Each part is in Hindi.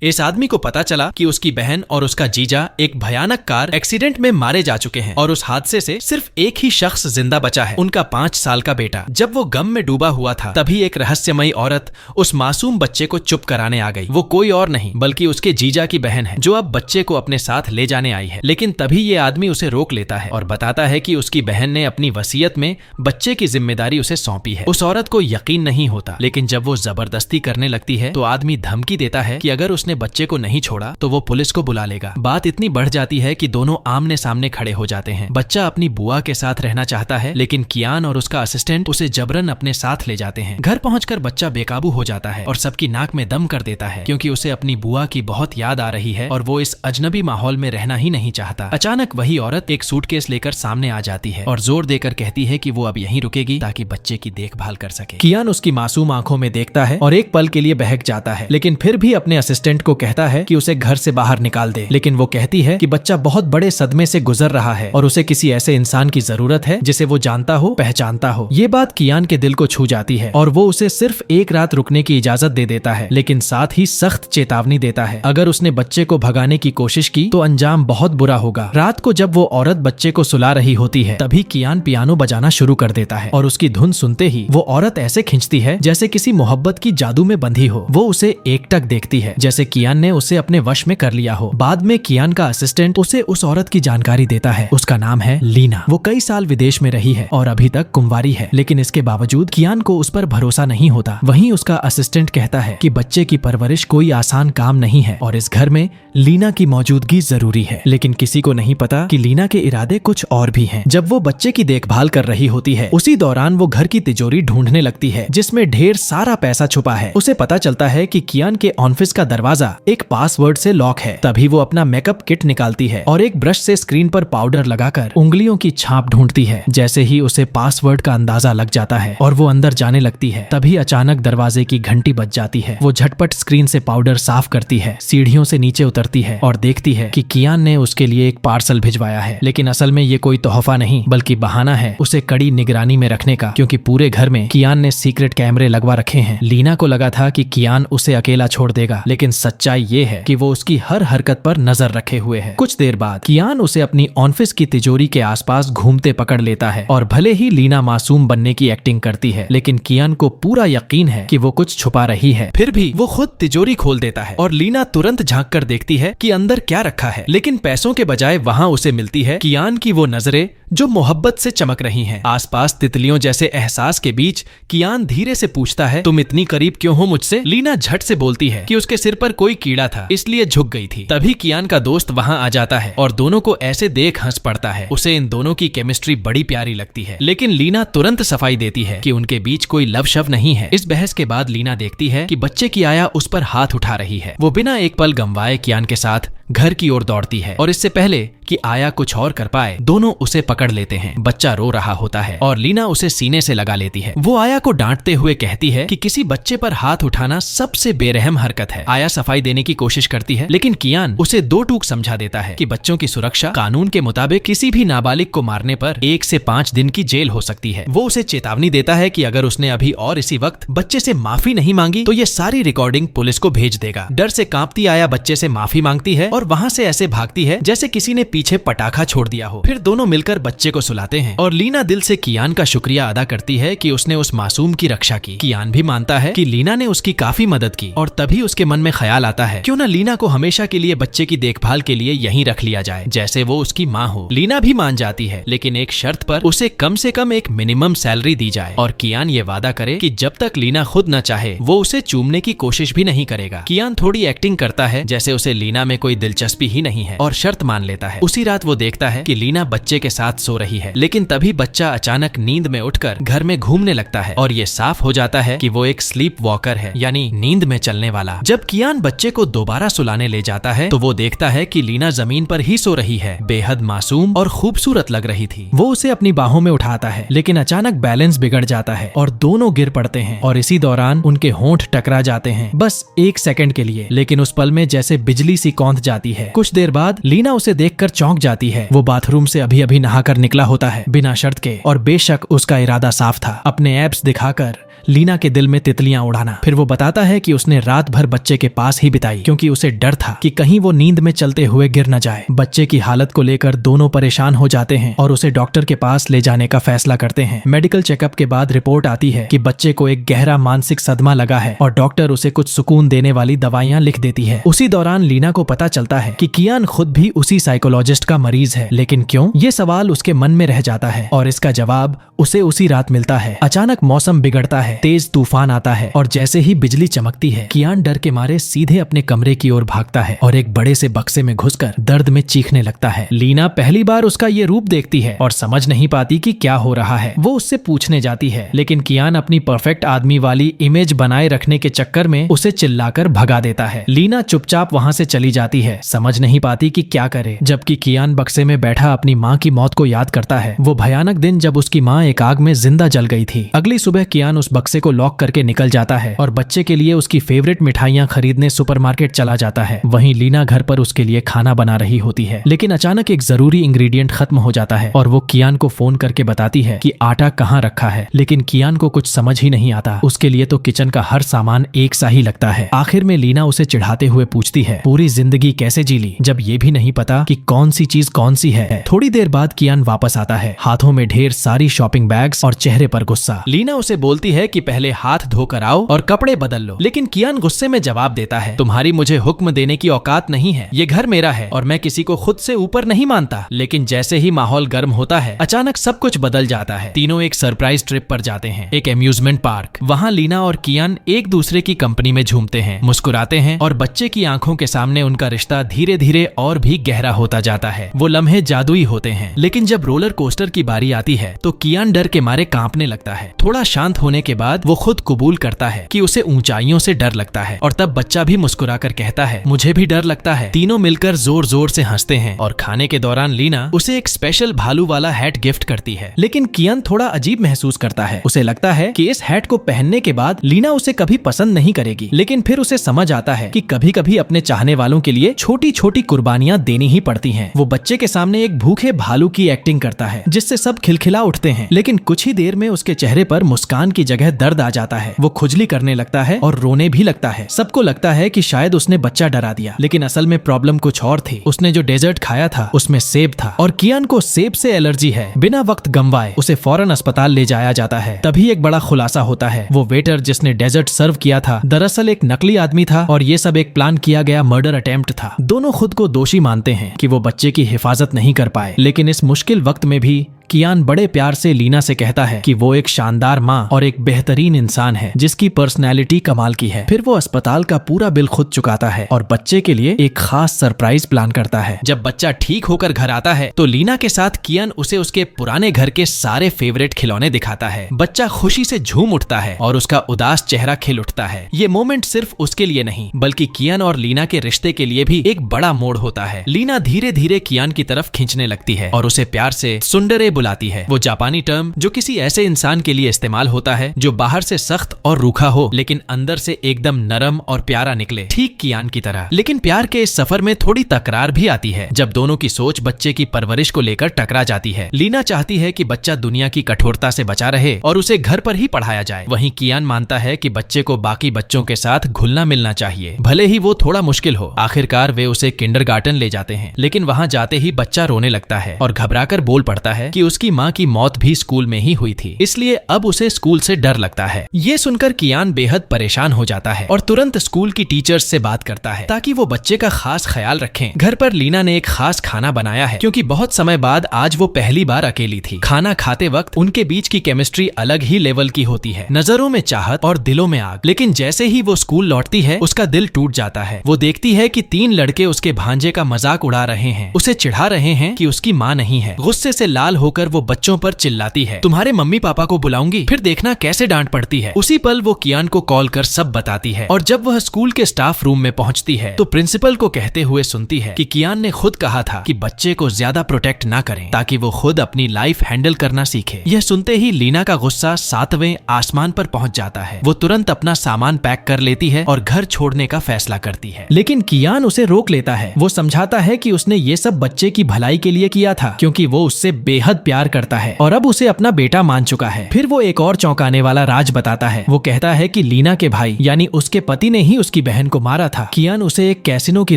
इस आदमी को पता चला कि उसकी बहन और उसका जीजा एक भयानक कार एक्सीडेंट में मारे जा चुके हैं और उस हादसे से सिर्फ एक ही शख्स जिंदा बचा है, उनका 5 साल का बेटा। जब वो गम में डूबा हुआ था तभी एक रहस्यमयी औरत उस मासूम बच्चे को चुप कराने आ गई। वो कोई और नहीं बल्कि उसके जीजा की बहन है जो अब बच्चे को अपने साथ ले जाने आई है। लेकिन तभी ये आदमी उसे रोक लेता है और बताता है कि उसकी बहन ने अपनी वसीयत में बच्चे की जिम्मेदारी उसे सौंपी है। उस औरत को यकीन नहीं होता, लेकिन जब वो जबरदस्ती करने लगती है तो आदमी धमकी देता है कि अगर उसने बच्चे को नहीं छोड़ा तो वो पुलिस को बुला लेगा। बात इतनी बढ़ जाती है कि दोनों आमने सामने खड़े हो जाते हैं। बच्चा अपनी बुआ के साथ रहना चाहता है, लेकिन कियान और उसका असिस्टेंट उसे जबरन अपने साथ ले जाते हैं। घर पहुंचकर बच्चा बेकाबू हो जाता है और सबकी नाक में दम कर देता है क्योंकि उसे अपनी बुआ की बहुत याद आ रही है और वो इस अजनबी माहौल में रहना ही नहीं चाहता। अचानक वही औरत एक सूटकेस लेकर सामने आ जाती है और जोर देकर कहती है कि वो अब यहीं रुकेगी ताकि बच्चे की देखभाल कर सके। कियान उसकी मासूम आंखों में देखता है और एक पल के लिए बहक जाता है, लेकिन फिर भी अपने असिस्टेंट को कहता है कि उसे घर से बाहर निकाल दे। लेकिन वो कहती है कि बच्चा बहुत बड़े सदमे से गुजर रहा है और उसे किसी ऐसे इंसान की जरूरत है जिसे वो जानता हो, पहचानता हो। ये बात कियान के दिल को छू जाती है और वो उसे सिर्फ एक रात रुकने की इजाजत दे देता है, लेकिन साथ ही सख्त चेतावनी देता है अगर उसने बच्चे को भगाने की कोशिश की तो अंजाम बहुत बुरा होगा। रात को जब वो औरत बच्चे को सुला रही होती है तभी कियान पियानो बजाना शुरू कर देता है और उसकी धुन सुनते ही वो औरत ऐसे खिंचती है जैसे किसी मोहब्बत की जादू में बंधी हो। वो उसे एकटक देखती है जैसे कियान ने उसे अपने वश में कर लिया हो। बाद में कियान का असिस्टेंट उसे उस औरत की जानकारी देता है। उसका नाम है लीना। वो कई साल विदेश में रही है और अभी तक कुंवारी है, लेकिन इसके बावजूद कियान को उस पर भरोसा नहीं होता। वहीं उसका असिस्टेंट कहता है कि बच्चे की परवरिश कोई आसान काम नहीं है और इस घर में लीना की मौजूदगी जरूरी है। लेकिन किसी को नहीं पता कि लीना के इरादे कुछ और भी हैं। जब वो बच्चे की देखभाल कर रही होती है उसी दौरान वो घर की तिजोरी ढूंढने लगती है जिसमें ढेर सारा पैसा छुपा है। उसे पता चलता है कि कियान के ऑफिस का दरवाजा एक पासवर्ड से लॉक है। तभी वो अपना मेकअप किट निकालती है और एक ब्रश से स्क्रीन पर पाउडर लगाकर उंगलियों की छाप ढूंढती है। जैसे ही उसे पासवर्ड का अंदाजा लग जाता है और वो अंदर जाने लगती है तभी अचानक दरवाजे की घंटी बज जाती है। वो झटपट स्क्रीन से पाउडर साफ करती है, सीढ़ियों से नीचे उतरती है और देखती है कि कियान ने उसके लिए एक पार्सल भिजवाया है। लेकिन असल में ये कोई तोहफा नहीं बल्कि बहाना है उसे कड़ी निगरानी में रखने का, क्योंकि पूरे घर में कियान ने सीक्रेट कैमरे लगवा रखे हैं। लीना को लगा था कि कियान उसे अकेला छोड़ देगा, लेकिन सच्चाई ये है कि वो उसकी हर हरकत पर नजर रखे हुए है। कुछ देर बाद कियान उसे अपनी ऑफिस की तिजोरी के आसपास घूमते पकड़ लेता है और भले ही लीना मासूम बनने की एक्टिंग करती है, लेकिन कियान को पूरा यकीन है कि वो कुछ छुपा रही है। फिर भी वो खुद तिजोरी खोल देता है और लीना तुरंत झांक कर देखती है कि अंदर क्या रखा है, लेकिन पैसों के बजाय वहाँ उसे मिलती है कियान की वो नजरें जो मोहब्बत से चमक रही हैं। आसपास तितलियों जैसे एहसास के बीच कियान धीरे से पूछता है, तुम इतनी करीब क्यों हो मुझसे? लीना झट से बोलती है कि उसके सिर पर कोई कीड़ा था इसलिए झुक गई थी। तभी कियान का दोस्त वहां आ जाता है और दोनों को ऐसे देख हंस पड़ता है। उसे इन दोनों की केमिस्ट्री बड़ी प्यारी लगती है, लेकिन लीना तुरंत सफाई देती है कि उनके बीच कोई लव शव नहीं है। इस बहस के बाद लीना देखती है कि बच्चे की आया उस पर हाथ उठा रही है। वो बिना एक पल गंवाए कियान के साथ घर की ओर दौड़ती है और इससे पहले कि आया कुछ और कर पाए दोनों उसे पकड़ लेते हैं। बच्चा रो रहा होता है और लीना उसे सीने से लगा लेती है। वो आया को डांटते हुए कहती है कि किसी बच्चे पर हाथ उठाना सबसे बेरहम हरकत है। आया सफाई देने की कोशिश करती है, लेकिन कियान उसे 2 टूक समझा देता है कि बच्चों की सुरक्षा कानून के मुताबिक किसी भी नाबालिग को मारने पर 1 से 5 दिन की जेल हो सकती है। वो उसे चेतावनी देता है कि अगर उसने अभी और इसी वक्त बच्चे से माफी नहीं मांगी तो ये सारी रिकॉर्डिंग पुलिस को भेज देगा। डर से कांपती आया बच्चे से माफी मांगती है और वहाँ से ऐसे भागती है जैसे किसी ने पीछे पटाखा छोड़ दिया हो। फिर दोनों मिलकर बच्चे को सुलाते हैं और लीना दिल से कियान का शुक्रिया अदा करती है कि उसने उस मासूम की रक्षा की। कियान भी मानता है कि लीना ने उसकी काफी मदद की और तभी उसके मन में ख्याल आता है क्यों न लीना को हमेशा के लिए बच्चे की देखभाल के लिए यहीं रख लिया जाए जैसे वो उसकी माँ हो। लीना भी मान जाती है, लेकिन एक शर्त पर उसे कम से कम एक मिनिमम सैलरी दी जाए और कियान ये वादा करे कि जब तक लीना खुद न चाहे वो उसे चूमने की कोशिश भी नहीं करेगा। कियान थोड़ी एक्टिंग करता है जैसे उसे लीना में कोई दिलचस्पी ही नहीं है और शर्त मान लेता है। उसी रात वो देखता है कि लीना बच्चे के साथ सो रही है, लेकिन तभी बच्चा अचानक नींद में उठकर घर में घूमने लगता है और ये साफ हो जाता है कि वो एक स्लीप वॉकर है, यानी नींद में चलने वाला। जब कियान बच्चे को दोबारा सुलाने ले जाता है तो वो देखता है कि लीना जमीन पर ही सो रही है, बेहद मासूम और खूबसूरत लग रही थी। वो उसे अपनी बाहों में उठाता है, लेकिन अचानक बैलेंस बिगड़ जाता है और दोनों गिर पड़ते हैं और इसी दौरान उनके होंठ टकरा जाते हैं, बस 1 सेकंड के लिए। लेकिन उस पल में जैसे बिजली सी कौंध जाती है। कुछ देर बाद लीना उसे देखकर चौंक जाती है। वो बाथरूम से अभी नहाकर निकला होता है बिना शर्त के और बेशक उसका इरादा साफ था। अपने एब्स दिखाकर लीना के दिल में तितलियां उड़ाना। फिर वो बताता है कि उसने रात भर बच्चे के पास ही बिताई क्योंकि उसे डर था कि कहीं वो नींद में चलते हुए गिर न जाए। बच्चे की हालत को लेकर दोनों परेशान हो जाते हैं और उसे डॉक्टर के पास ले जाने का फैसला करते हैं। मेडिकल चेकअप के बाद रिपोर्ट आती है कि बच्चे को एक गहरा मानसिक सदमा लगा है और डॉक्टर उसे कुछ सुकून देने वाली दवाइयां लिख देती है। उसी दौरान लीना को पता चलता है कि कियान खुद भी उसी साइकोलॉजिस्ट का मरीज है, लेकिन क्यों? ये सवाल उसके मन में रह जाता है और इसका जवाब उसे उसी रात मिलता है। अचानक मौसम बिगड़ता है, तेज तूफान आता है और जैसे ही बिजली चमकती है, कियान डर के मारे सीधे अपने कमरे की ओर भागता है और एक बड़े से बक्से में घुसकर दर्द में चीखने लगता है। लीना पहली बार उसका ये रूप देखती है और समझ नहीं पाती कि क्या हो रहा है। वो उससे पूछने जाती है, लेकिन कियान अपनी परफेक्ट आदमी वाली इमेज बनाए रखने के चक्कर में उसे चिल्लाकर भगा देता है। लीना चुपचाप वहाँ से चली जाती है, समझ नहीं पाती कि क्या करे। जबकि कियान बक्से में बैठा अपनी माँ की मौत को याद करता है, वो भयानक दिन जब उसकी माँ एक आग में जिंदा जल गई थी। अगली सुबह कियान उस बक्से को लॉक करके निकल जाता है और बच्चे के लिए उसकी फेवरेट मिठाइयाँ खरीदने सुपरमार्केट चला जाता है। वहीं लीना घर पर उसके लिए खाना बना रही होती है, लेकिन अचानक एक जरूरी इंग्रेडिएंट खत्म हो जाता है और वो कियान को फोन करके बताती है कि आटा कहाँ रखा है। लेकिन कियान को कुछ समझ ही नहीं आता, उसके लिए तो किचन का हर सामान एक सा ही लगता है। आखिर में लीना उसे चिढ़ाते हुए पूछती है, पूरी जिंदगी कैसे जी ली जब ये भी नहीं पता कि कौन सी चीज कौन सी है। थोड़ी देर बाद कियान वापस आता है, हाथों में ढेर सारी शॉपिंग बैग्स और चेहरे पर गुस्सा। लीना उसे बोलती है कि पहले हाथ धोकर आओ और कपड़े बदल लो, लेकिन कियान गुस्से में जवाब देता है, तुम्हारी मुझे हुक्म देने की औकात नहीं है, ये घर मेरा है और मैं किसी को खुद से ऊपर नहीं मानता। लेकिन जैसे ही माहौल गर्म होता है, अचानक सब कुछ बदल जाता है। तीनों एक सरप्राइज ट्रिप पर जाते हैं, एक अम्यूजमेंट पार्क। वहाँ लीना और कियान एक दूसरे की कंपनी में झूमते हैं, मुस्कुराते हैं और बच्चे की आंखों के सामने उनका रिश्ता धीरे धीरे और भी गहरा होता जाता है। वो लम्हे जादुई होते हैं, लेकिन जब रोलर कोस्टर की बारी आती है तो कियान डर के मारे कांपने लगता है। थोड़ा शांत होने के बाद वो खुद कबूल करता है कि उसे ऊंचाइयों से डर लगता है और तब बच्चा भी मुस्कुराकर कहता है, मुझे भी डर लगता है। तीनों मिलकर जोर जोर से हंसते हैं और खाने के दौरान लीना उसे एक स्पेशल भालू वाला हैट गिफ्ट करती है। लेकिन कियान थोड़ा अजीब महसूस करता है, उसे लगता है कि इस हैट को पहनने के बाद लीना उसे कभी पसंद नहीं करेगी। लेकिन फिर उसे समझ आता है कि कभी कभी अपने चाहने वालों के लिए छोटी छोटी कुर्बानियां देनी ही पड़ती हैं। वो बच्चे के सामने एक भूखे भालू की एक्टिंग करता है, जिससे सब खिलखिला उठते हैं। लेकिन कुछ ही देर में उसके चेहरे पर मुस्कान की जगह दर्द आ जाता है। वो खुजली करने लगता है और रोने भी लगता है। सबको लगता है कि शायद उसने बच्चा डरा दिया, लेकिन असल में प्रॉब्लम कुछ और थी। उसने जो डेजर्ट खाया था उसमें सेब था और कियान को सेब से एलर्जी है। बिना वक्त गंवाए उसे फौरन अस्पताल ले जाया जाता है। तभी एक बड़ा खुलासा होता है, वो वेटर जिसने डेजर्ट सर्व किया था दरअसल एक नकली आदमी था और ये सब एक प्लान किया गया मर्डर अटेम्प्ट था। दोनों खुद को दोषी मानते हैं कि वो बच्चे की हिफाजत नहीं कर पाए, लेकिन इस मुश्किल वक्त में भी कियान बड़े प्यार से लीना से कहता है कि वो एक शानदार माँ और एक बेहतरीन इंसान है जिसकी पर्सनैलिटी कमाल की है। फिर वो अस्पताल का पूरा बिल खुद चुकाता है और बच्चे के लिए एक खास सरप्राइज प्लान करता है। जब बच्चा ठीक होकर घर आता है तो लीना के साथ कियान उसे उसके पुराने घर के सारे फेवरेट खिलौने दिखाता है। बच्चा खुशी से झूम उठता है और उसका उदास चेहरा खिल उठता है। ये मोमेंट सिर्फ उसके लिए नहीं बल्कि कियान और लीना के रिश्ते के लिए भी एक बड़ा मोड़ होता है। लीना धीरे धीरे कियान की तरफ खींचने लगती है और उसे प्यार से सुंदरे बुलाती है। वो जापानी टर्म जो किसी ऐसे इंसान के लिए इस्तेमाल होता है जो बाहर से सख्त और रूखा हो लेकिन अंदर से एकदम नरम और प्यारा निकले, ठीक कियान की तरह। लेकिन प्यार के इस सफर में थोड़ी तकरार भी आती है जब दोनों की सोच बच्चे की परवरिश को लेकर टकरा जाती है। लीना चाहती है कि बच्चा दुनिया की कठोरता से बचा रहे और उसे घर पर ही पढ़ाया जाए। वहीं कियान मानता है कि बच्चे को बाकी बच्चों के साथ घुलना मिलना चाहिए, भले ही वो थोड़ा मुश्किल हो। आखिरकार वे उसे किंडरगार्टन ले जाते हैं, लेकिन वहाँ जाते ही बच्चा रोने लगता है और घबराकर बोल पड़ता है कि उसकी माँ की मौत भी स्कूल में ही हुई थी, इसलिए अब उसे स्कूल से डर लगता है। ये सुनकर कियान बेहद परेशान हो जाता है और तुरंत स्कूल की टीचर्स से बात करता है ताकि वो बच्चे का खास ख्याल रखें। घर पर लीना ने एक खास खाना बनाया है क्योंकि बहुत समय बाद आज वो पहली बार अकेली थी। खाना खाते वक्त उनके बीच की केमिस्ट्री अलग ही लेवल की होती है, नजरों में चाहत और दिलों में आग। लेकिन जैसे ही वो स्कूल लौटती है उसका दिल टूट जाता है। वो देखती है कि 3 लड़के उसके भांजे का मजाक उड़ा रहे हैं, उसे चिढ़ा रहे हैं कि उसकी माँ नहीं है। गुस्से से लाल होकर वो बच्चों पर चिल्लाती है, तुम्हारे मम्मी पापा को बुलाऊंगी, फिर देखना कैसे डांट पड़ती है। उसी पल वो कियान को कॉल कर सब बताती है और जब वह स्कूल के स्टाफ रूम में पहुंचती है तो प्रिंसिपल को कहते हुए सुनती है कि कियान ने खुद कहा था कि बच्चे को ज्यादा प्रोटेक्ट ना करें ताकि वो खुद अपनी लाइफ हैंडल करना सीखे। यह सुनते ही लीना का गुस्सा 7वें आसमान पर पहुंच जाता है। वो तुरंत अपना सामान पैक कर लेती है और घर छोड़ने का फैसला करती है, लेकिन कियान उसे रोक लेता है। वो समझाता है कि उसने ये सब बच्चे की भलाई के लिए किया था क्योंकि वो उससे बेहद प्यार करता है और अब उसे अपना बेटा मान चुका है। फिर वो एक और चौंकाने वाला राज बताता है। वो कहता है कि लीना के भाई यानी उसके पति ने ही उसकी बहन को मारा था। कियान उसे एक कैसीनो की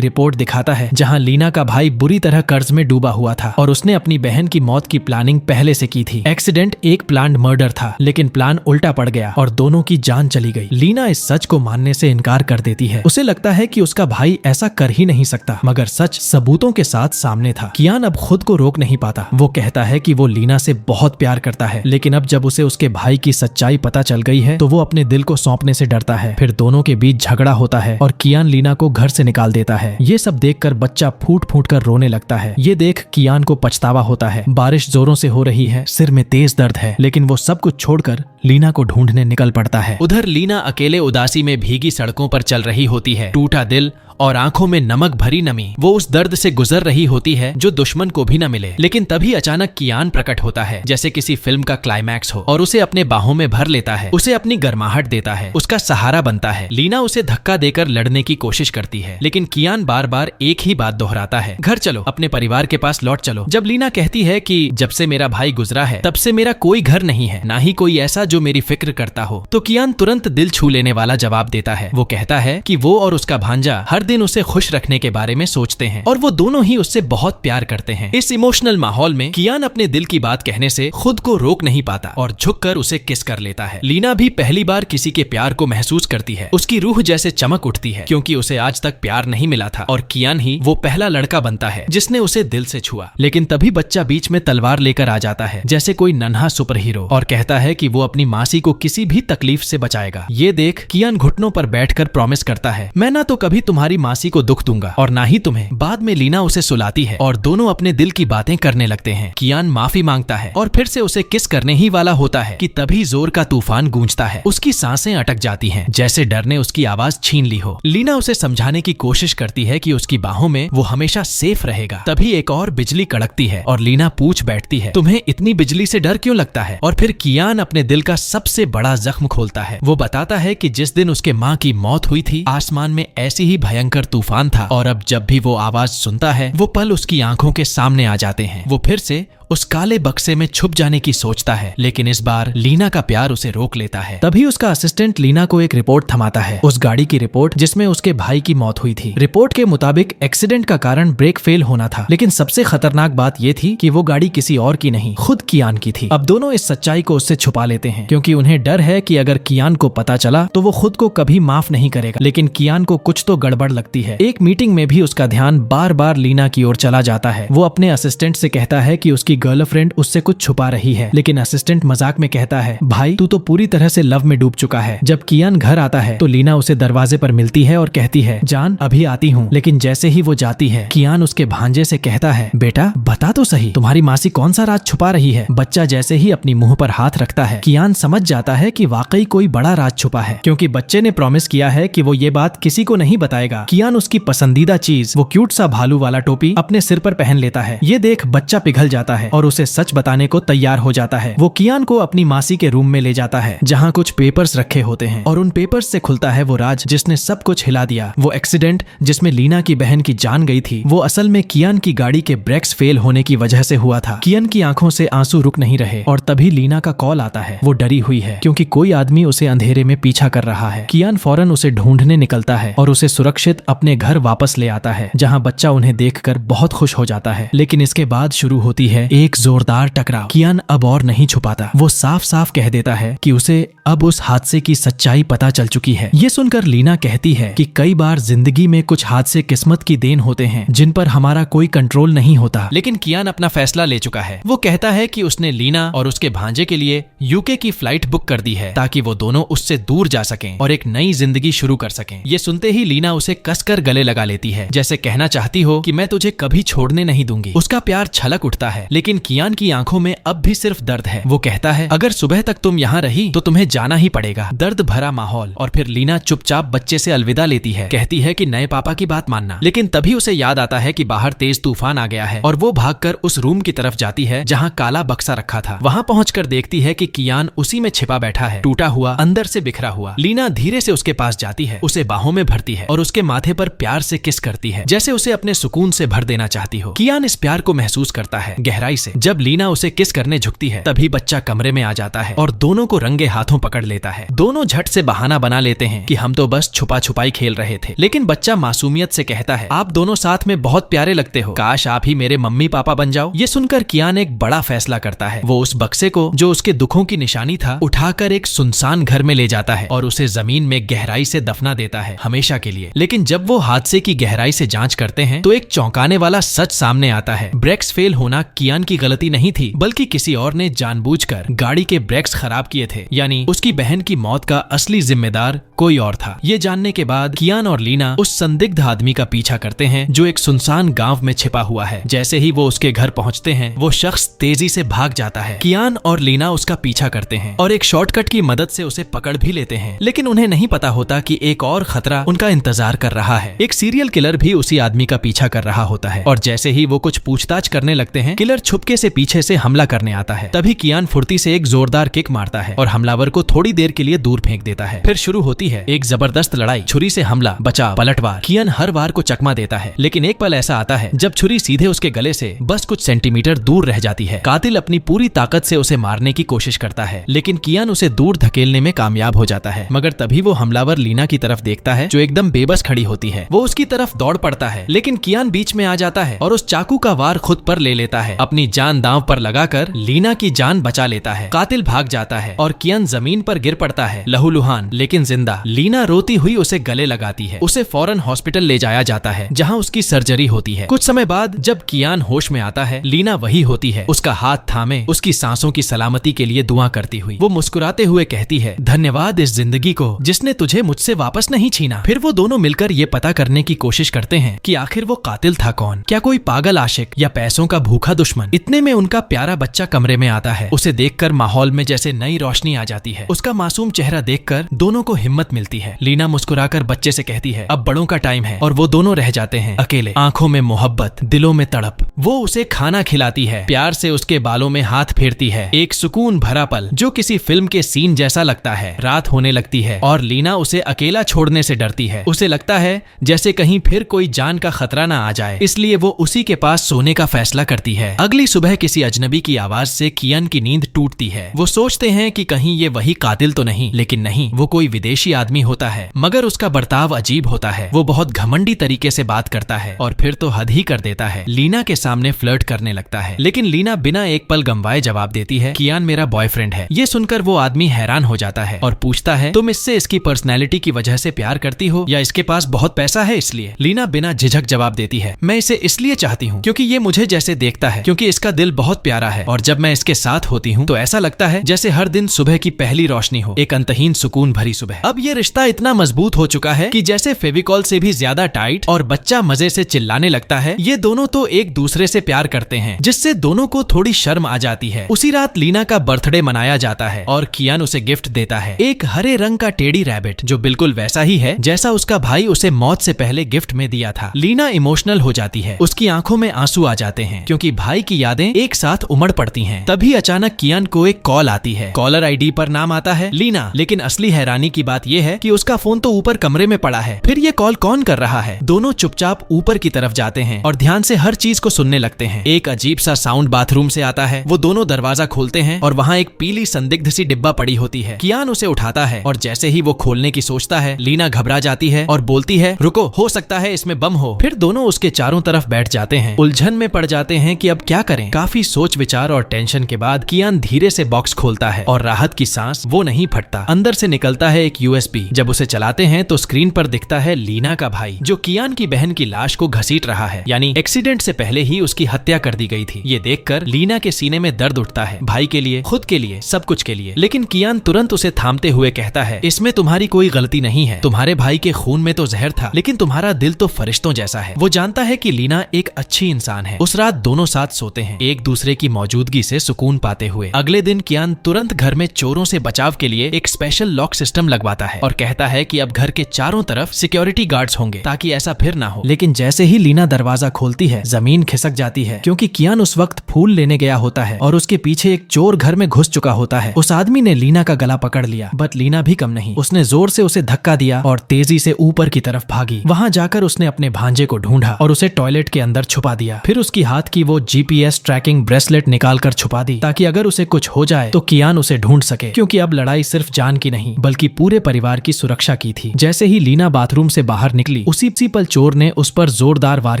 रिपोर्ट दिखाता है जहां लीना का भाई बुरी तरह कर्ज में डूबा हुआ था और उसने अपनी बहन की मौत की प्लानिंग पहले से की थी। एक्सीडेंट एक प्लान्ड मर्डर था, लेकिन प्लान उल्टा पड़ गया और दोनों की जान चली गई। लीना इस सच को मानने से इनकार कर देती है। उसे लगता है कि उसका भाई ऐसा कर ही नहीं सकता, मगर सच सबूतों के साथ सामने था। कियान अब खुद को रोक नहीं पाता। वो कहता है कि वो लीना से बहुत प्यार करता है, लेकिन अब जब उसे उसके भाई की सच्चाई पता चल गई है तो वो अपने दिल को सौंपने से डरता है। फिर दोनों के बीच झगड़ा होता है और कियान लीना को घर से निकाल देता है। ये सब देखकर बच्चा फूट फूट कर रोने लगता है। ये देख कियान को पछतावा होता है। बारिश जोरों से हो रही है, सिर में तेज दर्द है, लेकिन वो सब कुछ छोड़कर लीना को ढूंढने निकल पड़ता है। उधर लीना अकेले उदासी में भीगी सड़कों पर चल रही होती है। टूटा दिल और आंखों में नमक भरी नमी। वो उस दर्द से गुजर रही होती है जो दुश्मन को भी न मिले। लेकिन तभी अचानक कियान प्रकट होता है, जैसे किसी फिल्म का क्लाइमैक्स हो, और उसे अपने बाहों में भर लेता है। उसे अपनी गर्माहट देता है, उसका सहारा बनता है। लीना उसे धक्का देकर लड़ने की कोशिश करती है, लेकिन कियान बार बार एक ही बात दोहराता है, घर चलो, अपने परिवार के पास लौट चलो। जब लीना कहती है कि जब से मेरा भाई गुजरा है तब से मेरा कोई घर नहीं है, ना ही कोई ऐसा जो मेरी फिक्र करता हो, तो कियान तुरंत दिल छू लेने वाला जवाब देता है। वो कहता है कि वो और उसका भांजा हर दिन उसे खुश रखने के बारे में सोचते हैं और वो दोनों ही उससे बहुत प्यार करते हैं। इस इमोशनल माहौल में कियान अपने दिल की बात कहने से खुद को रोक नहीं पाता और झुककर उसे किस कर लेता है। लीना भी पहली बार किसी के प्यार को महसूस करती है। उसकी रूह जैसे चमक उठती है, क्योंकि उसे आज तक प्यार नहीं मिला था और कियान ही वो पहला लड़का बनता है जिसने उसे दिल से छुआ। लेकिन तभी बच्चा बीच में तलवार लेकर आ जाता है, जैसे कोई नन्हा सुपर हीरो, और कहता है कि वो अपनी मासी को किसी भी तकलीफ से बचाएगा। ये देख कियान घुटनों पर बैठकर प्रॉमिस करता है, मैं ना तो कभी तुम्हारी मासी को दुख दूंगा और ना ही तुम्हें। बाद में लीना उसे सुलाती है और दोनों अपने दिल की बातें करने लगते हैं। कियान माफी मांगता है और फिर से उसे किस करने ही वाला होता है कि तभी जोर का तूफान गूंजता है। उसकी सांसें अटक जाती हैं, जैसे डर ने उसकी आवाज छीन ली हो। लीना उसे समझाने की कोशिश करती है कि उसकी बाहों में वो हमेशा सेफ रहेगा। तभी एक और बिजली कड़कती है और लीना पूछ बैठती है, तुम्हें इतनी बिजली से डर क्यों लगता है? और फिर कियान अपने दिल का सबसे बड़ा जख्म खोलता है। वो बताता है कि जिस दिन उसके माँ की मौत हुई थी, आसमान में ऐसी ही भयंकर तूफान था और अब जब भी वो आवाज सुनता है वो पल उसकी आंखों के सामने आ जाते हैं। वो फिर से उस काले बक्से में छुप जाने की सोचता है, लेकिन इस बार लीना का प्यार उसे रोक लेता है। तभी उसका असिस्टेंट लीना को एक रिपोर्ट थमाता है, उस गाड़ी की रिपोर्ट जिसमें उसके भाई की मौत हुई थी। रिपोर्ट के मुताबिक एक्सीडेंट का कारण ब्रेक फेल होना था, लेकिन सबसे खतरनाक बात ये थी कि वो गाड़ी किसी और की नहीं, खुद कियान की थी। अब दोनों इस सच्चाई को उससे छुपा लेते हैं, क्योंकि उन्हें डर है कि अगर कियान को पता चला तो वो खुद को कभी माफ नहीं करेगा। लेकिन कियान को कुछ तो गड़बड़ लगती है। एक मीटिंग में भी उसका ध्यान बार बार लीना की ओर चला जाता है। वो अपने असिस्टेंट से कहता है कि उसकी गर्लफ्रेंड उससे कुछ छुपा रही है, लेकिन असिस्टेंट मजाक में कहता है, भाई तू तो पूरी तरह से लव में डूब चुका है। जब कियान घर आता है तो लीना उसे दरवाजे पर मिलती है और कहती है, जान अभी आती हूँ। लेकिन जैसे ही वो जाती है, कियान उसके भांजे से कहता है, बेटा बता तो सही, तुम्हारी मासी कौन सा राज छुपा रही है? बच्चा जैसे ही अपनी मुंह पर हाथ रखता है, कियान समझ जाता है कि वाकई कोई बड़ा राज छुपा है, क्योंकि बच्चे ने प्रॉमिस किया है कि वो ये बात किसी को नहीं बताएगा। कियान उसकी पसंदीदा चीज, वो क्यूट सा भालू वाला टोपी अपने सिर पर पहन लेता है। ये देख बच्चा पिघल जाता है और उसे सच बताने को तैयार हो जाता है। वो कियान को अपनी मासी के रूम में ले जाता है, जहाँ कुछ पेपर्स रखे होते हैं, और उन पेपर्स से खुलता है वो राज जिसने सब कुछ हिला दिया। वो एक्सीडेंट जिसमें लीना की बहन की जान गई थी, वो असल में कियान की गाड़ी के ब्रेक्स फेल होने की वजह से हुआ था। कियान की आंखों से आंसू रुक नहीं रहे और तभी लीना का कॉल आता है। वो डरी हुई है क्योंकि कोई आदमी उसे अंधेरे में पीछा कर रहा है। कियान फौरन उसे ढूंढने निकलता है और उसे सुरक्षित अपने घर वापस ले आता है, जहाँ बच्चा उन्हें देखकर बहुत खुश हो जाता है। लेकिन इसके बाद शुरू होती है एक जोरदार टकराव। कियान अब और नहीं छुपाता, वो साफ साफ कह देता है कि उसे अब उस हादसे की सच्चाई पता चल चुकी है। ये सुनकर लीना कहती है कि कई बार जिंदगी में कुछ हादसे किस्मत की देन होते हैं जिन पर हमारा कोई कंट्रोल नहीं होता। लेकिन कियान अपना फैसला ले चुका है। वो कहता है कि उसने लीना और उसके भांजे के लिए यूके की फ्लाइट बुक कर दी है, ताकि वो दोनों उससे दूर जा सकें और एक नई जिंदगी शुरू कर सकें। ये सुनते ही लीना उसे कसकर गले लगा लेती है, जैसे कहना चाहती हो कि मैं तुझे कभी छोड़ने नहीं दूंगी। उसका प्यार छलक उठता है, लेकिन कियान की आंखों में अब भी सिर्फ दर्द है। वो कहता है, अगर सुबह तक तुम यहाँ रही तो तुम्हें जाना ही पड़ेगा। दर्द भरा माहौल, और फिर लीना चुपचाप बच्चे से अलविदा लेती है, कहती है कि नए पापा की बात मानना। लेकिन तभी उसे याद आता है कि बाहर तेज तूफान आ गया है और वो भागकर उस रूम की तरफ जाती है जहाँ काला बक्सा रखा था। वहाँ पहुंचकर देखती है कि कियान उसी में छिपा बैठा है, टूटा हुआ, अंदर से बिखरा हुआ। लीना धीरे से उसके पास जाती है, उसे बाहों में भरती है और उसके माथे पर प्यार से किस करती है, जैसे उसे अपने सुकून से भर देना चाहती हो। कियान इस प्यार को महसूस करता है, गहराई गहराई से। जब लीना उसे किस करने झुकती है तभी बच्चा कमरे में आ जाता है और दोनों को रंगे हाथों पकड़ लेता है। दोनों झट से बहाना बना लेते हैं कि हम तो बस छुपा छुपाई खेल रहे थे, लेकिन बच्चा मासूमियत से कहता है आप दोनों साथ में बहुत प्यारे लगते हो, काश आप ही मेरे मम्मी पापा बन जाओ। ये सुनकर कियान एक बड़ा फैसला करता है। वो उस बक्से को जो उसके दुखों की निशानी था उठाकर एक सुनसान घर में ले जाता है और उसे जमीन में गहराई से दफना देता है हमेशा के लिए। लेकिन जब वो हादसे की गहराई से जांच करते हैं तो एक चौंकाने वाला सच सामने आता है। ब्रेक्स फेल होना कियान की गलती नहीं थी, बल्कि किसी और ने जानबूझकर गाड़ी के ब्रेक्स खराब किए थे। यानी उसकी बहन की मौत का असली जिम्मेदार कोई और था। ये जानने के बाद कियान और लीना उस संदिग्ध आदमी का पीछा करते हैं जो एक सुनसान गांव में छिपा हुआ है। जैसे ही वो उसके घर पहुंचते हैं वो शख्स तेजी से भाग जाता है। कियान और लीना उसका पीछा करते हैं और एक शॉर्टकट की मदद से उसे पकड़ भी लेते हैं, लेकिन उन्हें नहीं पता होता कि एक और खतरा उनका इंतजार कर रहा है। एक सीरियल किलर भी उसी आदमी का पीछा कर रहा होता है और जैसे ही वो कुछ पूछताछ करने लगते हैं किलर छुपके से पीछे से हमला करने आता है। तभी कियान फुर्ती से एक जोरदार किक मारता है और हमलावर को थोड़ी देर के लिए दूर फेंक देता है। फिर शुरू होती है एक जबरदस्त लड़ाई। छुरी से हमला, बचाव, पलटवार। कियान हर वार को चकमा देता है, लेकिन एक पल ऐसा आता है जब छुरी सीधे उसके गले से बस कुछ सेंटीमीटर दूर रह जाती है। कातिल अपनी पूरी ताकत से उसे मारने की कोशिश करता है, लेकिन कियान उसे दूर धकेलने में कामयाब हो जाता है। मगर तभी वो हमलावर लीना की तरफ देखता है जो एकदम बेबस खड़ी होती है। वो उसकी तरफ दौड़ पड़ता है, लेकिन कियान बीच में आ जाता है और उस चाकू का वार खुद पर ले लेता है। अपनी जान दांव पर लगाकर लीना की जान बचा लेता है। कातिल भाग जाता है और कियान जमीन पर गिर पड़ता है, लहूलुहान लेकिन जिंदा। लीना रोती हुई उसे गले लगाती है। उसे फौरन हॉस्पिटल ले जाया जाता है जहाँ उसकी सर्जरी होती है। कुछ समय बाद जब कियान होश में आता है लीना वही होती है, उसका हाथ थामे उसकी सांसों की सलामती के लिए दुआ करती हुई। वो मुस्कुराते हुए कहती है, धन्यवाद इस जिंदगी को जिसने तुझे मुझसे वापस नहीं छीना। फिर वो दोनों मिलकर ये पता करने की कोशिश करते हैं कि आखिर वो कातिल था कौन, क्या कोई पागल आशिक या पैसों का भूखा दुश्मन। इतने में उनका प्यारा बच्चा कमरे में आता है। उसे देखकर माहौल में जैसे नई रोशनी आ जाती है। उसका मासूम चेहरा देखकर दोनों को हिम्मत मिलती है। लीना मुस्कुराकर बच्चे से कहती है, अब बड़ों का टाइम है, और वो दोनों रह जाते हैं अकेले। आंखों में मोहब्बत, दिलों में तड़प। वो उसे खाना खिलाती है, प्यार से उसके बालों में हाथ फेरती है। एक सुकून भरा पल जो किसी फिल्म के सीन जैसा लगता है। रात होने लगती है और लीना उसे अकेला छोड़ने से डरती है। उसे लगता है जैसे कहीं फिर कोई जान का खतरा ना आ जाए, इसलिए वो उसी के पास सोने का फैसला करती है। अगली सुबह किसी अजनबी की आवाज से कियान की नींद टूटती है। वो सोचते हैं कि कहीं ये वही कातिल तो नहीं, लेकिन नहीं, वो कोई विदेशी आदमी होता है। मगर उसका बर्ताव अजीब होता है। वो बहुत घमंडी तरीके से बात करता है और फिर तो हद ही कर देता है। लीना के सामने फ्लर्ट करने लगता है, लेकिन लीना बिना एक पल गंवाए जवाब देती है, कियान मेरा बॉयफ्रेंड है। ये सुनकर वो आदमी हैरान हो जाता है और पूछता है, तुम इससे इसकी पर्सनैलिटी की वजह से प्यार करती हो या इसके पास बहुत पैसा है इसलिए? लीना बिना झिझक जवाब देती है, मैं इसे इसलिए चाहती हूँ क्योंकि ये मुझे जैसे देखता है, क्योंकि इसका दिल बहुत प्यारा है और जब मैं इसके साथ होती हूँ तो ऐसा लगता है जैसे हर दिन सुबह की पहली रोशनी हो, एक अंतहीन सुकून भरी सुबह। अब ये रिश्ता इतना मजबूत हो चुका है कि जैसे फेविकॉल से भी ज्यादा टाइट, और बच्चा मजे से चिल्लाने लगता है। ये दोनों तो एक दूसरे से प्यार करते हैं जिससे दोनों को थोड़ी शर्म आ जाती है। उसी रात लीना का बर्थडे मनाया जाता है और कियान उसे गिफ्ट देता है, एक हरे रंग का टेडी रैबिट जो बिल्कुल वैसा ही है जैसा उसका भाई उसे मौत से पहले गिफ्ट में दिया था। लीना इमोशनल हो जाती है, उसकी आंखों में आंसू आ जाते हैं क्योंकि भाई की यादें एक साथ उमड़ पड़ती हैं। तभी अचानक कियान को एक कॉल आती है। कॉलर आईडी पर नाम आता है लीना, लेकिन असली हैरानी की बात यह है कि उसका फोन तो ऊपर कमरे में पड़ा है। फिर ये कॉल कौन कर रहा है? दोनों चुपचाप ऊपर की तरफ जाते हैं और ध्यान से हर चीज को सुनने लगते हैं। एक अजीब सा साउंड बाथरूम से आता है। वो दोनों दरवाजा खोलते हैं और वहाँ एक पीली संदिग्ध सी डिब्बा पड़ी होती है। कियान उसे उठाता है और जैसे ही वो खोलने की सोचता है लीना घबरा जाती है और बोलती है, रुको, हो सकता है इसमें बम हो। फिर दोनों उसके चारों तरफ बैठ जाते हैं, उलझन में पड़ जाते हैं कि अब क्या करें। काफी सोच विचार और टेंशन के बाद कियान धीरे से बॉक्स खोलता है और राहत की सांस वो नहीं फटता। अंदर से निकलता है एक यूएसबी। जब उसे चलाते हैं तो स्क्रीन पर दिखता है लीना का भाई जो कियान की बहन की लाश को घसीट रहा है, यानी एक्सीडेंट से पहले ही उसकी हत्या कर दी गई थी। ये देखकर लीना के सीने में दर्द उठता है, भाई के लिए, खुद के लिए, सब कुछ के लिए। लेकिन कियान तुरंत उसे थामते हुए कहता है, इसमें तुम्हारी कोई गलती नहीं है। तुम्हारे भाई के खून में तो जहर था, लेकिन तुम्हारा दिल तो फरिश्तों जैसा है। वो जानता है कि लीना एक अच्छी इंसान है। उस रात दोनों साथ सोते हैं, एक दूसरे की मौजूदगी से सुकून पाते हुए। अगले दिन कियान तुरंत घर में चोरों से बचाव के लिए एक स्पेशल लॉक सिस्टम लगवाता है और कहता है कि अब घर के चारों तरफ सिक्योरिटी गार्ड्स होंगे ताकि ऐसा फिर ना हो। लेकिन जैसे ही लीना दरवाजा खोलती है जमीन खिसक जाती है क्योंकि कियान उस वक्त फूल लेने गया होता है और उसके पीछे एक चोर घर में घुस चुका होता है। उस आदमी ने लीना का गला पकड़ लिया, बट लीना भी कम नहीं। उसने जोर से उसे धक्का दिया और तेजी से ऊपर की तरफ भागी। वहां जाकर उसने अपने भांजे को ढूंढा और उसे टॉयलेट के अंदर छुपा दिया। फिर उसकी हाथ की वो जीपीएस जीपीएस ट्रैकिंग ब्रेसलेट निकालकर छुपा दी ताकि अगर उसे कुछ हो जाए तो कियान उसे ढूंढ सके, क्योंकि अब लड़ाई सिर्फ जान की नहीं बल्कि पूरे परिवार की सुरक्षा की थी। जैसे ही लीना बाथरूम से बाहर निकली उसी पल चोर ने उस पर जोरदार वार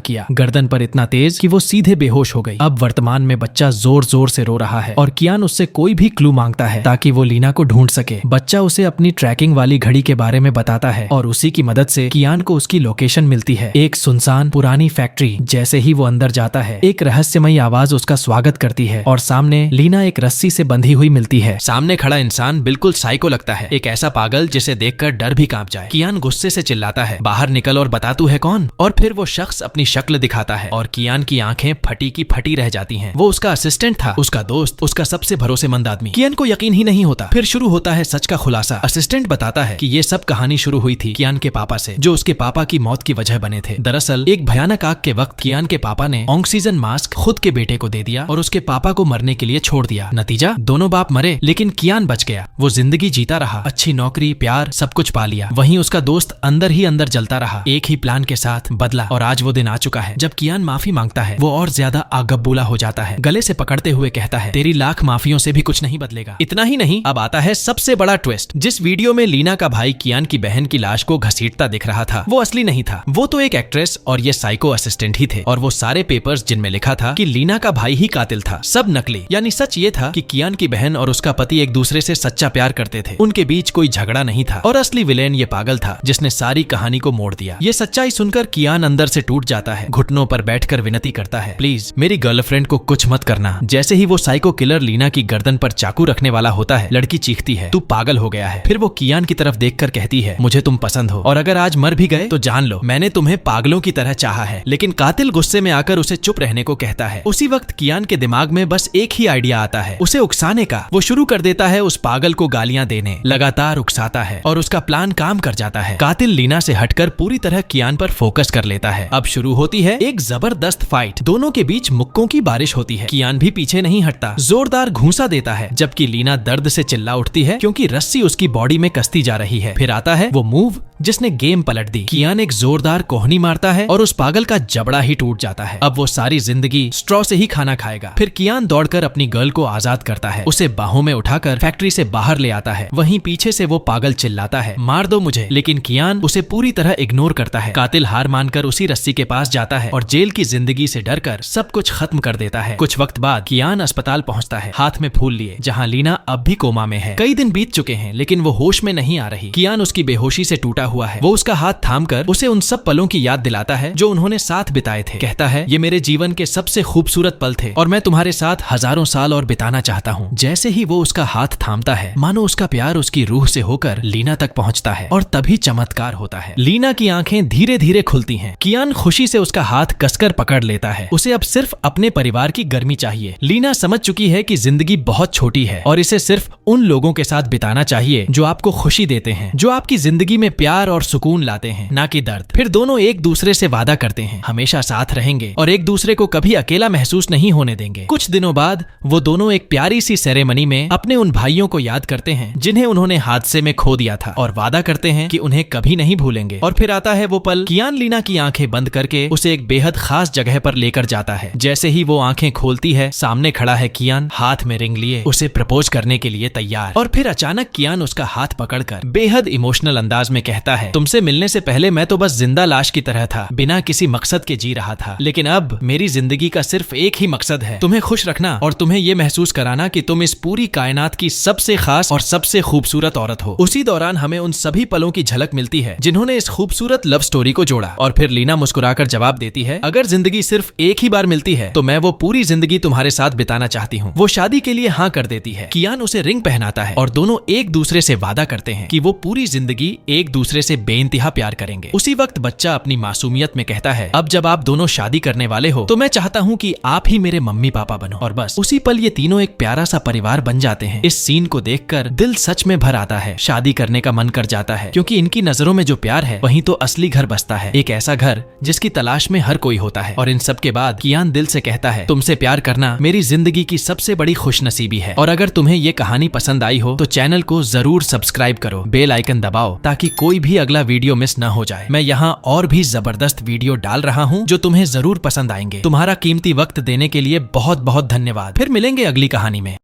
किया, गर्दन पर इतना तेज कि वो सीधे बेहोश हो गई। अब वर्तमान में बच्चा जोर जोर से रो रहा है और कियान उससे कोई भी क्लू मांगता है ताकि वो लीना को ढूंढ सके। बच्चा उसे अपनी ट्रैकिंग वाली घड़ी के बारे में बताता है और उसी की मदद से कियान को उसकी लोकेशन मिलती है, एक सुनसान पुरानी फैक्ट्री। जैसे ही वो अंदर जाता है एक रहस्यमयी आवाज उसका स्वागत करती है और सामने लीना एक रस्सी से बंधी हुई मिलती है। सामने खड़ा इंसान बिल्कुल साइको लगता है, एक ऐसा पागल जिसे देखकर डर भी कांप जाए। कियान गुस्से से चिल्लाता है, बाहर निकल और बता तू है कौन। और फिर वो शख्स अपनी शक्ल दिखाता है और कियान की आंखें फटी की फटी रह जाती हैं। वो उसका असिस्टेंट था, उसका दोस्त, उसका सबसे भरोसेमंद आदमी। कियान को यकीन ही नहीं होता। फिर शुरू होता है सच का खुलासा। असिस्टेंट बताता है कि ये सब कहानी शुरू हुई थी कियान के पापा से, जो उसके पापा की मौत की वजह बने थे। दरअसल एक भयानक आग के वक्त कियान के पापा ने ऑक्सीजन मास्क खुद के बेटे को दे दिया और उसके पापा को मरने के लिए छोड़ दिया। नतीजा, दोनों बाप मरे लेकिन कियान बच गया। वो जिंदगी जीता रहा, अच्छी नौकरी, प्यार, सब कुछ पा लिया। वहीं उसका दोस्त अंदर ही अंदर जलता रहा, एक ही प्लान के साथ बदला। और आज वो दिन आ चुका है जब कियान माफी मांगता है। वो और ज्यादा आगबूला हो जाता है, गले से पकड़ते हुए कहता है, तेरी लाख माफियों से भी कुछ नहीं बदलेगा। इतना ही नहीं, अब आता है सबसे बड़ा ट्विस्ट। जिस वीडियो में लीना का भाई कियान की बहन की लाश को घसीटता दिख रहा था वो असली नहीं था, वो तो एक एक्ट्रेस और ये साइको असिस्टेंट ही थे। और वो सारे पेपर्स जिनमें लिखा था कि लीना का भाई ही कातिल था, सब नकली। यानी सच ये था कि कियान की बहन और उसका पति एक दूसरे से सच्चा प्यार करते थे, उनके बीच कोई झगड़ा नहीं था और असली विलेन ये पागल था जिसने सारी कहानी को मोड़ दिया। ये सच्चाई सुनकर कियान अंदर से टूट जाता है, घुटनों पर बैठकर विनती करता है, प्लीज मेरी गर्लफ्रेंड को कुछ मत करना। जैसे ही वो साइको किलर लीना की गर्दन पर चाकू रखने वाला होता है लड़की चीखती है, तू पागल हो गया है। फिर वो कियान की तरफ देखकर कहती है, मुझे तुम पसंद हो और अगर आज मर भी गए तो जान लो मैंने तुम्हें पागलों की तरह चाहा है। लेकिन कातिल गुस्से में आकर उसे चुप रहने को कहता है। उसी वक्त कियान के दिमाग में बस एक ही आइडिया आता है, उसे उकसाने का। वो शुरू कर देता है उस पागल को गालियां देने, लगातार उकसाता है और उसका प्लान काम कर जाता है। कातिल लीना से हटकर पूरी तरह कियान पर फोकस कर लेता है। अब शुरू होती है एक जबरदस्त फाइट, दोनों के बीच मुक्कों की बारिश होती है। कियान भी पीछे नहीं हटता, जोरदार घूंसा देता है, जबकि लीना दर्द से चिल्ला उठती है क्योंकि रस्सी उसकी बॉडी में कसती जा रही है। फिर आता है वो मूव जिसने गेम पलट दी। कियान एक जोरदार कोहनी मारता है और उस पागल का जबड़ा ही टूट जाता है। अब वो सारी जिंदगी स्ट्रॉ से ही खाना खाएगा। फिर कियान दौड़कर अपनी गर्ल को आजाद करता है, उसे बाहों में उठाकर फैक्ट्री से बाहर ले आता है। वहीं पीछे से वो पागल चिल्लाता है, मार दो मुझे, लेकिन कियान उसे पूरी तरह इग्नोर करता है। कातिल हार मानकर उसी रस्सी के पास जाता है और जेल की जिंदगी से डरकर सब कुछ खत्म कर देता है। कुछ वक्त बाद कियान अस्पताल पहुंचता है, हाथ में फूल लिए, जहां लीना अब भी कोमा में है। कई दिन बीत चुके हैं लेकिन वो होश में नहीं आ रही। कियान उसकी बेहोशी से टूटा हुआ है। वो उसका हाथ थामकर उसे उन सब पलों की याद दिलाता है जो उन्होंने साथ बिताए थे। कहता है, ये मेरे जीवन के सबसे खूबसूरत पल थे और मैं तुम्हारे साथ हजारों साल और बिताना चाहता हूँ। जैसे ही वो उसका हाथ थामता है मानो उसका प्यार उसकी रूह से होकर लीना तक पहुँचता है और तभी चमत्कार होता है। लीना की आंखें धीरे धीरे खुलती हैं। कियान खुशी से उसका हाथ कसकर पकड़ लेता है। उसे अब सिर्फ अपने परिवार की गर्मी चाहिए। लीना समझ चुकी है कि जिंदगी बहुत छोटी है और इसे सिर्फ उन लोगों के साथ बिताना चाहिए जो आपको खुशी देते हैं, जो आपकी जिंदगी में प्यार और सुकून लाते हैं, ना कि दर्द। फिर दोनों एक दूसरे से वादा करते हैं हमेशा साथ रहेंगे और एक दूसरे को कभी अकेला महसूस नहीं होने देंगे। कुछ दिनों बाद वो दोनों एक प्यारी सी सेरेमनी में अपने उन भाइयों को याद करते हैं जिन्हें उन्होंने हादसे में खो दिया था और वादा करते हैं कि उन्हें कभी नहीं भूलेंगे। और फिर आता है वो पल, कियान लीना की आंखें बंद करके उसे एक बेहद खास जगह पर लेकर जाता है। जैसे ही वो आंखें खोलती है सामने खड़ा है कियान, हाथ में रिंग लिए, उसे प्रपोज करने के लिए तैयार। और फिर अचानक कियान उसका हाथ पकड़कर बेहद इमोशनल अंदाज में कहता है, तुमसे मिलने से पहले मैं तो बस जिंदा लाश की तरह था, बिना किसी मकसद के जी रहा था, लेकिन अब मेरी जिंदगी का सिर्फ एक ही मकसद है, तुम्हें खुश रखना और तुम्हें ये महसूस कराना कि तुम इस पूरी कायनात की सबसे खास और सबसे खूबसूरत औरत हो। उसी दौरान हमें उन सभी पलों की झलक मिलती है जिन्होंने इस खूबसूरत लव स्टोरी को जोड़ा। और फिर लीना मुस्कुराकर जवाब देती है, अगर जिंदगी सिर्फ एक ही बार मिलती है तो मैं वो पूरी जिंदगी तुम्हारे साथ बिताना चाहती हूँ। वो शादी के लिए हाँ कर देती है। कियान उसे रिंग पहनाता है और दोनों एक दूसरे से वादा करते हैं कि वो पूरी जिंदगी एक दूसरे से बेइंतहा प्यार करेंगे। उसी वक्त बच्चा अपनी मासूमियत में कहता है, अब जब आप दोनों शादी करने वाले हो तो मैं चाहता हूँ कि आप ही मेरे मम्मी पापा बनो। और बस उसी पल ये तीनों एक प्यारा सा परिवार बन जाते हैं। इस सीन को देखकर दिल सच में भर आता है, शादी करने का मन कर जाता है, क्योंकि इनकी नजरों में जो प्यार है वहीं तो असली घर बसता है, एक ऐसा घर जिसकी तलाश में हर कोई होता है। और इन सब के बाद कियान दिल से कहता है, तुमसे प्यार करना मेरी जिंदगी की सबसे बड़ी खुशनसीबी है। और अगर तुम्हें ये कहानी पसंद आई हो तो चैनल को जरूर सब्सक्राइब करो, बेल आइकन दबाओ ताकि कोई भी अगला वीडियो मिस न हो जाए। मैं यहाँ और भी जबरदस्त वीडियो डाल रहा हूँ जो तुम्हें जरूर पसंद आएंगे। तुम्हारा कीमती वक्त देने के लिए बहुत बहुत धन्यवाद। फिर मिलेंगे अगली कहानी में।